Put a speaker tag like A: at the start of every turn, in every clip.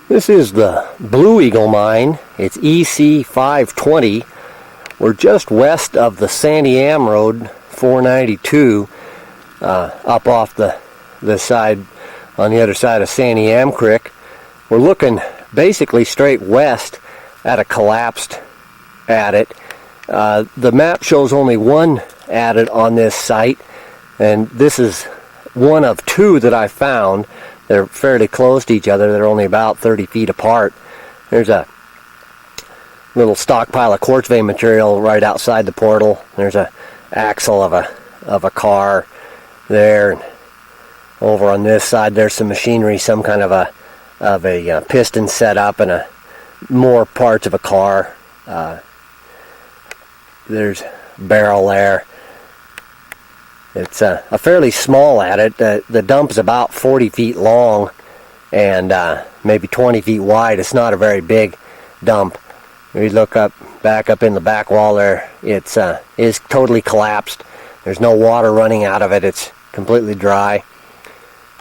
A: This is the Blue Eagle mine. It's EC0520. We're just west of the Sandy Am Road 492, up off the side, on the other side of Sandy Am Creek. We're looking basically straight west at a collapsed adit. The map shows only one adit on this site, and this is one of two that I found. They're fairly close to each other. They're only about 30 feet apart. There's a little stockpile of quartz vein material right outside the portal. There's a axle of a car there. And over on this side, there's some machinery, some kind of a piston setup, and more parts of a car. There's a barrel there. It's a fairly small adit. The dump is about 40 feet long and maybe 20 feet wide. It's not a very big dump. If you look back up in the back wall there, it is totally collapsed. There's no water running out of it. It's completely dry.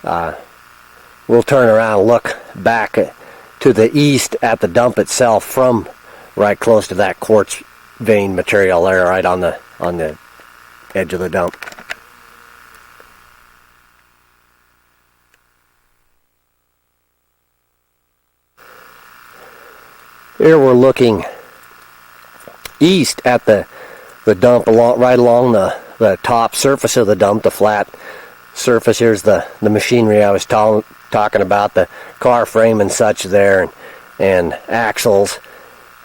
A: We'll turn around and look back to the east at the dump itself from right close to that quartz vein material there, right on the edge of the dump. Here we're looking east at the dump, right along the top surface of the dump, the flat surface. Here's the machinery I was talking about, the car frame and such there, and axles.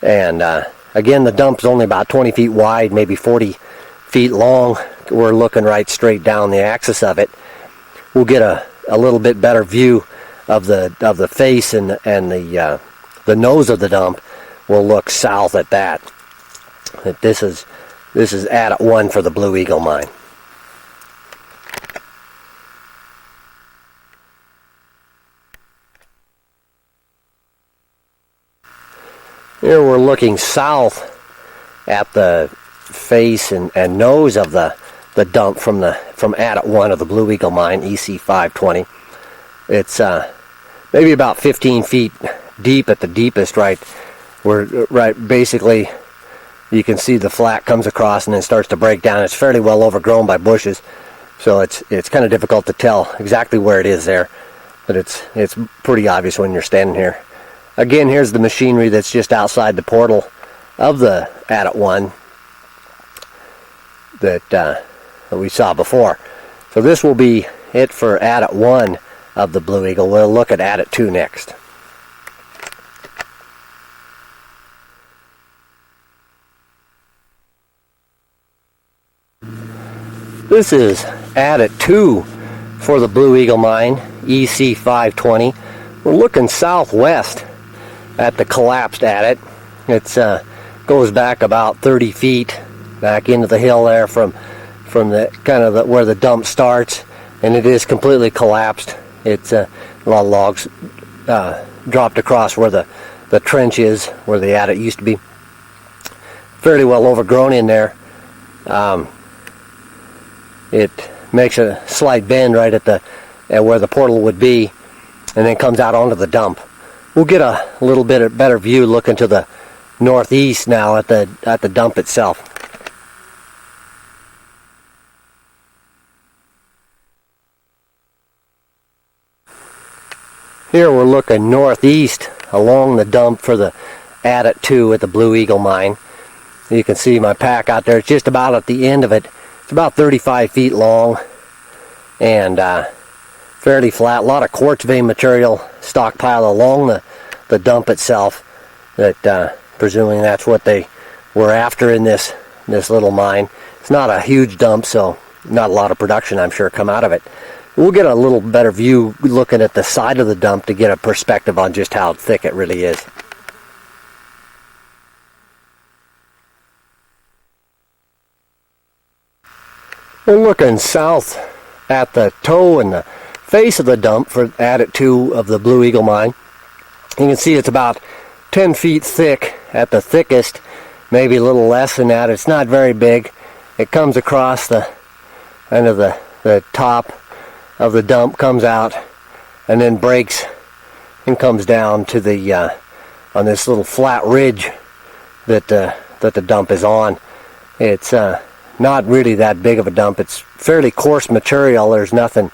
A: And again, the dump's only about 20 feet wide, maybe 40 feet long. We're looking right straight down the axis of it. We'll get a little bit better view of the face and the nose of the dump. We'll look south at that. This is adit 1 for the Blue Eagle mine. Here we're looking south at the face and nose of the dump from adit 1 of the Blue Eagle mine, EC0520. It's maybe about 15 feet deep at the deepest, right basically you can see the flat comes across and then starts to break down. It's fairly well overgrown by bushes, so it's kind of difficult to tell exactly where it is there, but it's pretty obvious when you're standing here. Again, here's the machinery that's just outside the portal of the adit 1 that we saw before. So this will be it for adit 1 of the Blue Eagle. We'll look at adit 2 next. This is adit 2 for the Blue Eagle mine, EC0520. We're looking southwest at the collapsed adit. It goes back about 30 feet back into the hill there from the kind of where the dump starts, and it is completely collapsed. It's a lot of logs dropped across where the trench is, where the adit used to be. Fairly well overgrown in there. It makes a slight bend right at where the portal would be, and then comes out onto the dump. We'll get a little bit better view looking to the northeast now at the dump itself. Here we're looking northeast along the dump for the adit 2 at the Blue Eagle mine. You can see my pack out there. It's just about at the end of it. It's about 35 feet long and fairly flat. A lot of quartz vein material stockpiled along the dump itself. That presuming that's what they were after in this little mine. It's not a huge dump, so not a lot of production, I'm sure, come out of it. We'll get a little better view looking at the side of the dump to get a perspective on just how thick it really is. We're looking south at the toe and the face of the dump for adit 2 of the Blue Eagle mine. You can see it's about 10 feet thick at the thickest, maybe a little less than that. It's not very big. It comes across the end of the top of the dump, comes out, and then breaks and comes down to the on this little flat ridge that the dump is on. It's not really that big of a dump. It's fairly coarse material. There's nothing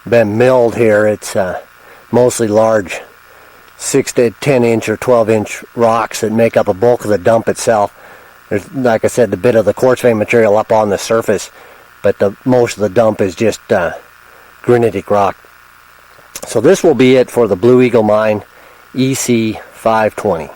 A: been milled here. It's mostly large 6 to 10 inch or 12 inch rocks that make up a bulk of the dump itself. There's, like I said, the bit of the quartz vein material up on the surface, but most of the dump is just granitic rock. So this will be it for the Blue Eagle Mine EC520.